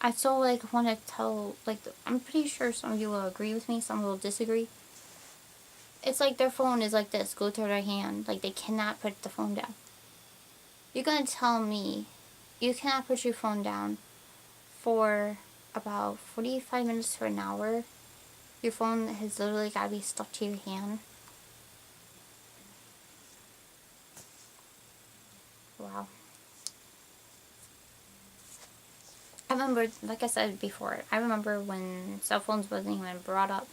I still like want to tell, like, I'm pretty sure some of you will agree with me, some will disagree. It's like their phone is like this, glued to their hand. Like, they cannot put the phone down. You're gonna tell me you cannot put your phone down for about 45 minutes to an hour? Your phone has literally got to be stuck to your hand. Wow. I remember, like I said before, I remember when cell phones wasn't even brought up.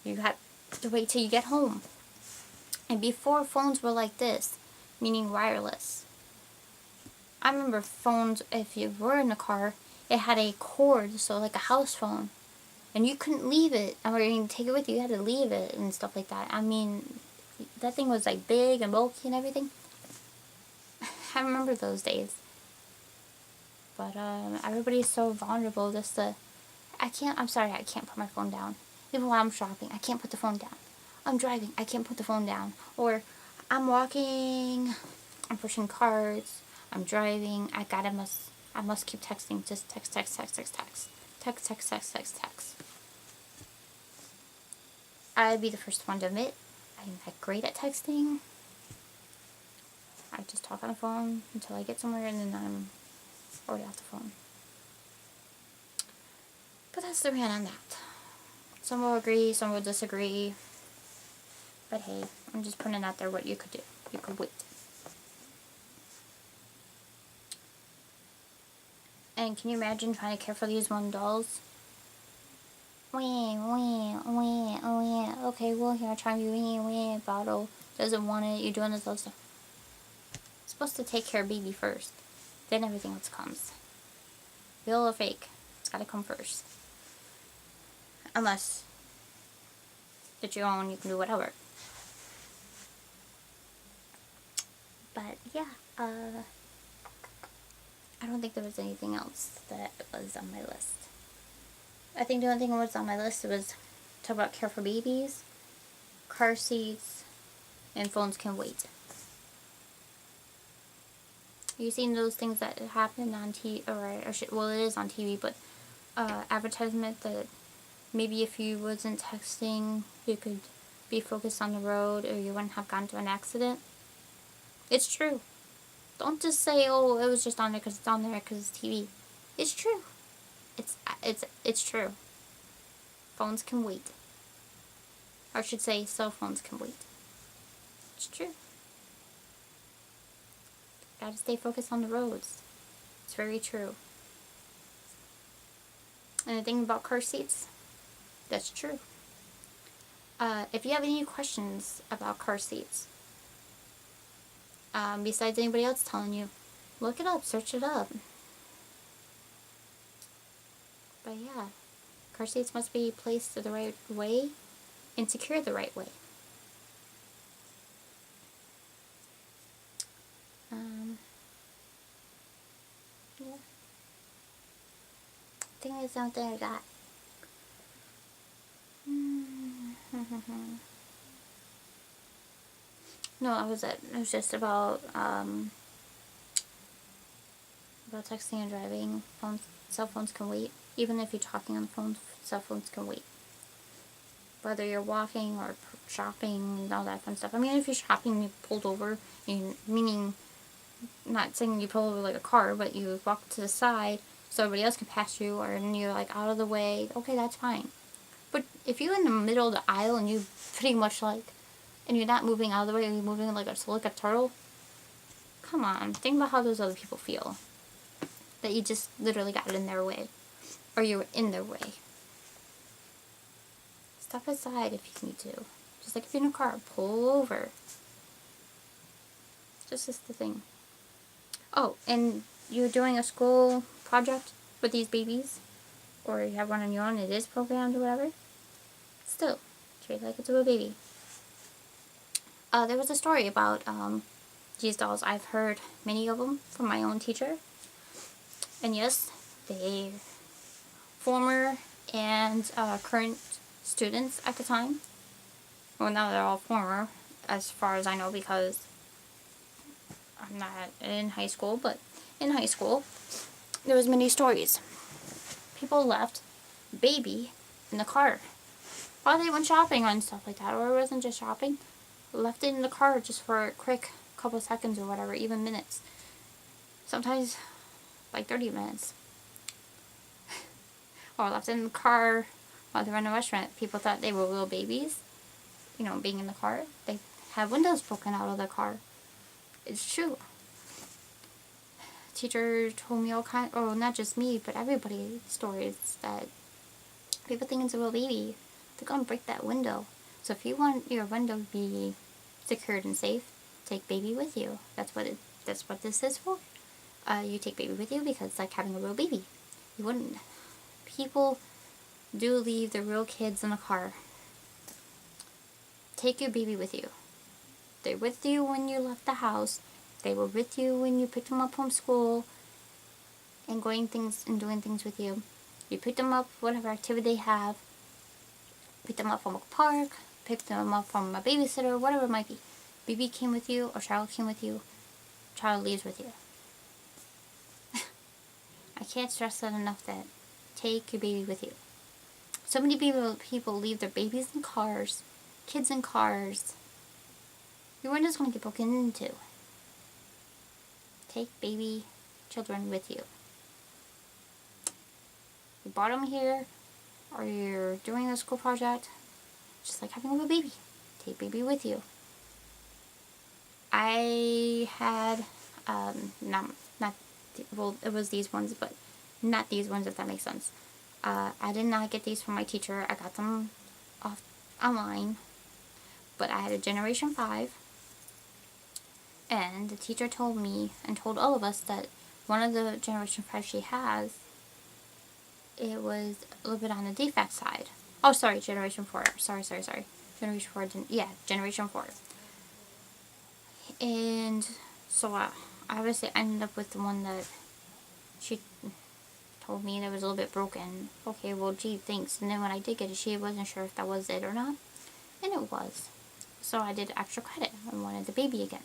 You had to wait till you get home. And before, phones were like this, meaning wireless. I remember phones, if you were in a car, it had a cord, so like a house phone. And you couldn't leave it. I mean, take it with you, you had to leave it and stuff like that. I mean, that thing was like big and bulky and everything. I remember those days. But everybody's so vulnerable just to... I'm sorry, I can't put my phone down. Even while I'm shopping, I can't put the phone down. I'm driving, I can't put the phone down. Or I'm walking, I'm pushing carts, I'm driving, I must keep texting, just text, text, text, text, text. Text, text, text, text, text. I'd be the first one to admit, I'm not great at texting. I just talk on the phone until I get somewhere and then I'm already off the phone. But that's the rant on that. Some will agree, some will disagree. But hey, I'm just putting out there what you could do. You could wait. And can you imagine trying to care for these one dolls? Wee, wee, wee, wee. Okay, well, here, try you, wee, wee, bottle. Doesn't want it, you're doing this other stuff. Supposed to take care of baby first. Then everything else comes. Real or fake, it's gotta come first. Unless that you own, you can do whatever. But yeah, I don't think there was anything else that was on my list. I think the only thing that was on my list was talk about care for babies, car seats, and phones can wait. You seen those things that happen on TV, well, it is on TV, but advertisement that maybe if you wasn't texting, you could be focused on the road, or you wouldn't have gotten to an accident. It's true. Don't just say, oh, it was just on there because it's on there because it's TV. It's true. It's true. Phones can wait. Or I should say, cell phones can wait. It's true. Gotta stay focused on the roads. It's very true. And the thing about car seats, that's true. If you have any questions about car seats, besides anybody else telling you, look it up, search it up. But yeah, car seats must be placed the right way and secured the right way. Yeah. I think that's something I got. No, that was it. It was just about texting and driving. Cell phones can wait. Even if you're talking on the phone, cell phones can wait. Whether you're walking or shopping and all that fun stuff. I mean, if you're shopping, you pulled over, meaning, not saying you pull over like a car, but you walk to the side so everybody else can pass you, or and you're like out of the way, okay, that's fine. But if you're in the middle of the aisle and you pretty much like, and you're not moving out of the way, you're moving like a turtle, come on, think about how those other people feel. That you just literally got in their way. Or you were in their way. Step aside if you need to. Just like if you're in a car, pull over. Just the thing. Oh, and you're doing a school project with these babies, or you have one on your own, it is programmed or whatever, still, treat it like it's a baby. There was a story about these dolls. I've heard many of them from my own teacher. And yes, they former and current students at the time. Well, now they're all former, as far as I know, because I'm not in high school, but in high school, there was many stories people left baby in the car while they went shopping and stuff like that, or it wasn't just shopping. Left it in the car just for a quick couple seconds or whatever, even minutes. Sometimes like 30 minutes. Or left it in the car while they were in a restaurant. People thought they were little babies, you know, being in the car. They had windows broken out of the car. It's true. Teacher told me all kinds, or not just me, but everybody, stories that people think it's a little baby. They're gonna break that window. So if you want your window to be secured and safe, take baby with you. That's what this is for. You take baby with you because it's like having a real baby. You wouldn't. People do leave their real kids in the car. Take your baby with you. They're with you when you left the house. They were with you when you picked them up from school and doing things with you. You pick them up, whatever activity they have. Pick them up from a park. Pick them up from a babysitter, whatever it might be. Baby came with you, or child came with you. Child leaves with you. I can't stress that enough, that take your baby with you. So many people leave their babies in cars, kids in cars. Your window's going to get broken into. Take baby children with you. You brought them here, or you're doing a school project, just like having a little baby. Take baby with you. I had, well, it was these ones, but not these ones, if that makes sense. I did not get these from my teacher. I got them off online, but I had a Generation 5, and the teacher told me and told all of us that one of the Generation 5 she has, it was a little bit on the defect side. Oh, sorry, Generation 4. Sorry. Generation 4 didn't, yeah, Generation 4. And so obviously I ended up with the one that she told me that was a little bit broken. Okay, well, gee, thanks. And then when I did get it, she wasn't sure if that was it or not. And it was. So I did extra credit. I wanted the baby again.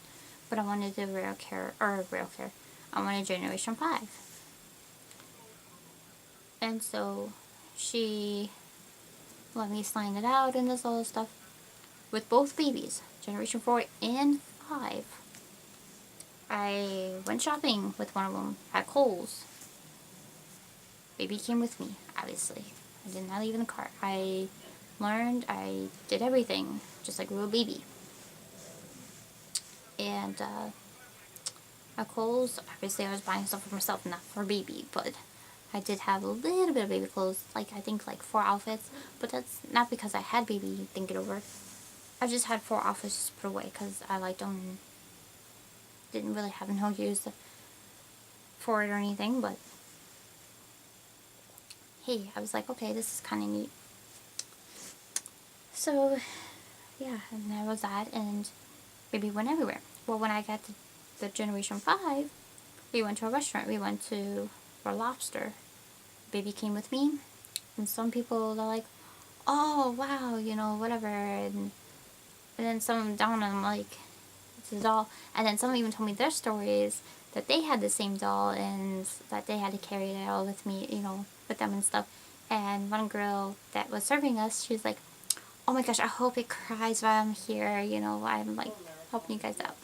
But I wanted the rail care. I wanted Generation 5. And so she let me sign it out and this all this stuff. With both babies, Generation 4 and 5. I went shopping with one of them at Kohl's. Baby came with me, obviously. I did not leave in the car. I learned, I did everything, just like a little baby. And at Kohl's, obviously I was buying stuff for myself, not for baby, but I did have a little bit of baby clothes, like I think like 4 outfits, but that's not because I had baby, think it over. I just had 4 outfits put away because I liked them, didn't really have no use for it or anything, but hey, I was like, okay, this is kind of neat. So, yeah, and there was that, and baby went everywhere. Well, when I got to the Generation 5, we went to a restaurant. We went for lobster. Baby came with me, and some people, they're like, oh, wow, you know, whatever, and then some down, and I'm like, it's a doll. And then some even told me their stories that they had the same doll and that they had to carry it all with me, you know, with them and stuff. And one girl that was serving us, she was like, oh my gosh, I hope it cries while I'm here, you know, I'm like helping you guys out.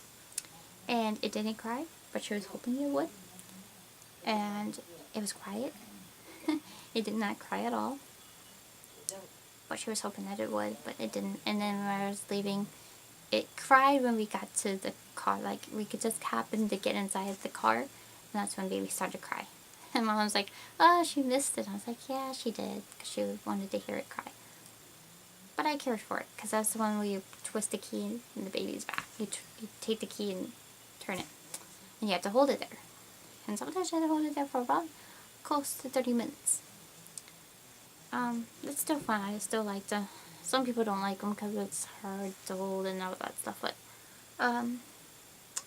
And it didn't cry, but she was hoping it would. And it was quiet. It did not cry at all. But she was hoping that it would, but it didn't. And then when I was leaving, it cried when we got to the car. Like, we could just happen to get inside the car, and that's when baby started to cry. And Mom was like, oh, she missed it. I was like, yeah, she did, because she wanted to hear it cry. But I cared for it, because that's the one where you twist the key in the baby's back. You take the key and turn it. And you have to hold it there. And sometimes you have to hold it there for about close to 30 minutes. It's still fun. I still like to... Some people don't like them because it's hard to hold and all that stuff, but I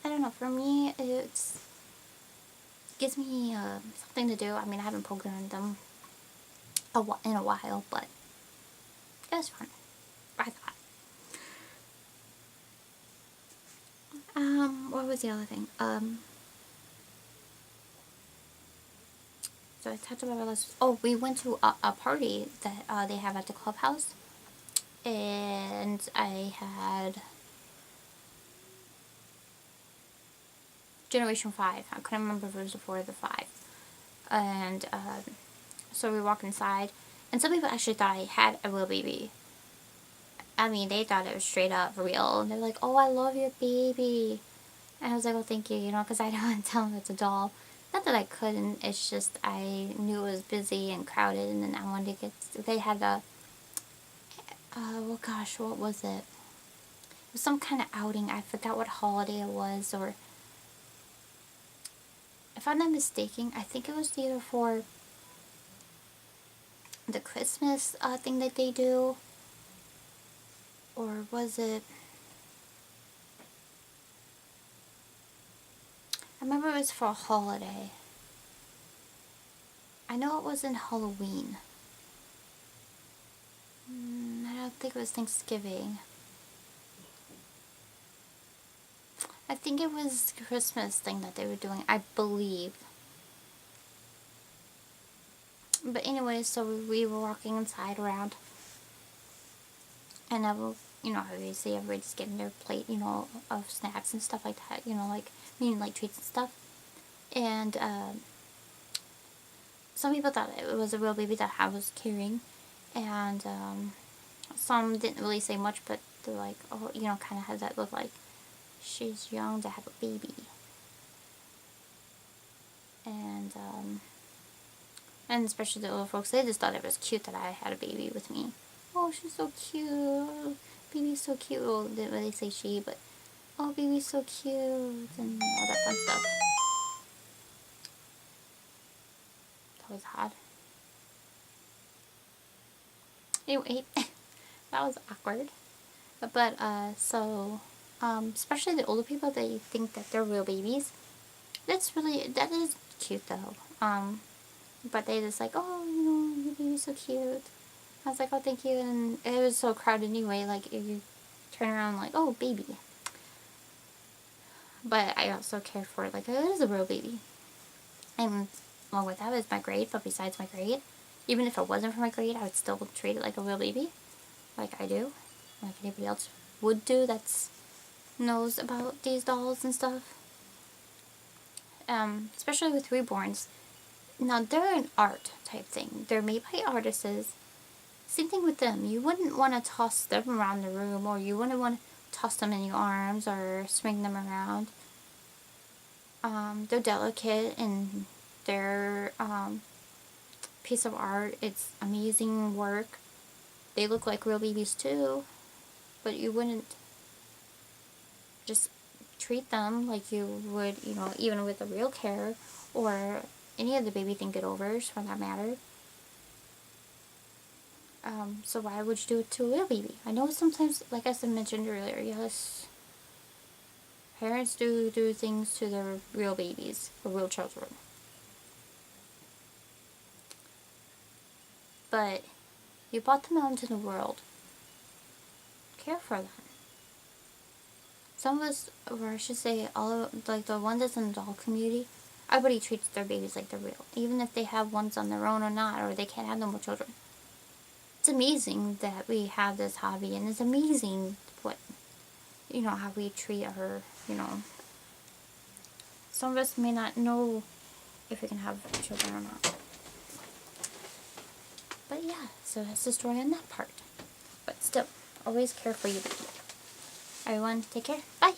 don't know. For me, it gives me something to do. I mean, I haven't programmed them in a while, but it was fun, I thought. What was the other thing? So I talked about this. Oh, we went to a party that they have at the clubhouse. And I had Generation 5. I couldn't remember if it was the 4 or the 5. And so we walked inside. And some people actually thought I had a real baby. I mean, they thought it was straight up real. And they're like, oh, I love your baby. And I was like, oh, thank you, because I don't want to tell them it's a doll. Not that I couldn't, it's just I knew it was busy and crowded, and then I wanted to get, they had a, oh gosh, what was it? It was some kind of outing, I forgot what holiday it was, or, if I'm not mistaken, I think it was either for the Christmas thing that they do, or was it, I remember it was for a holiday. I know it wasn't Halloween. I don't think it was Thanksgiving. I think it was Christmas thing that they were doing, I believe. But anyway, so we were walking inside around. And I will, obviously everybody's getting their plate, of snacks and stuff like that. Like, meaning like treats and stuff. And some people thought it was a real baby that I was carrying. And some didn't really say much, but they're like, oh, kind of had that look like, she's young to have a baby. And especially the older folks, they just thought it was cute that I had a baby with me. Oh, she's so cute. Baby's so cute. Well, they didn't really say she, but, oh, baby's so cute. And all that fun stuff. That was hot. Anyway, that was awkward. But, especially the older people that you think that they're real babies, that is cute though. But they just like, oh, your baby's so cute. I was like, oh, thank you. And it was so crowded anyway, like, if you turn around like, oh, baby. But I also cared for it like, it is a real baby. And along with that is my grade, but besides my grade, even if it wasn't for my grade, I would still treat it like a real baby. Like I do. Like anybody else would do that's knows about these dolls and stuff. Especially with reborns. Now, they're an art type thing. They're made by artists. Same thing with them. You wouldn't want to toss them around the room, or you wouldn't want to toss them in your arms or swing them around. They're delicate, and they're piece of art. It's amazing work. They look like real babies too, but you wouldn't just treat them like you would, even with a real care, or any of the baby thing get-overs for that matter. So why would you do it to a real baby? I know sometimes, like I mentioned earlier, yes, parents do things to their real babies, or real children. But you brought them out into the world. Care for them. Some of us, or I should say, like the ones that's in the doll community, everybody treats their babies like they're real, even if they have ones on their own or not, or they can't have them with children. It's amazing that we have this hobby, and it's amazing what, how we treat our, some of us may not know if we can have children or not. But yeah, so that's the story on that part. But still, always care for your baby. Everyone, take care. Bye.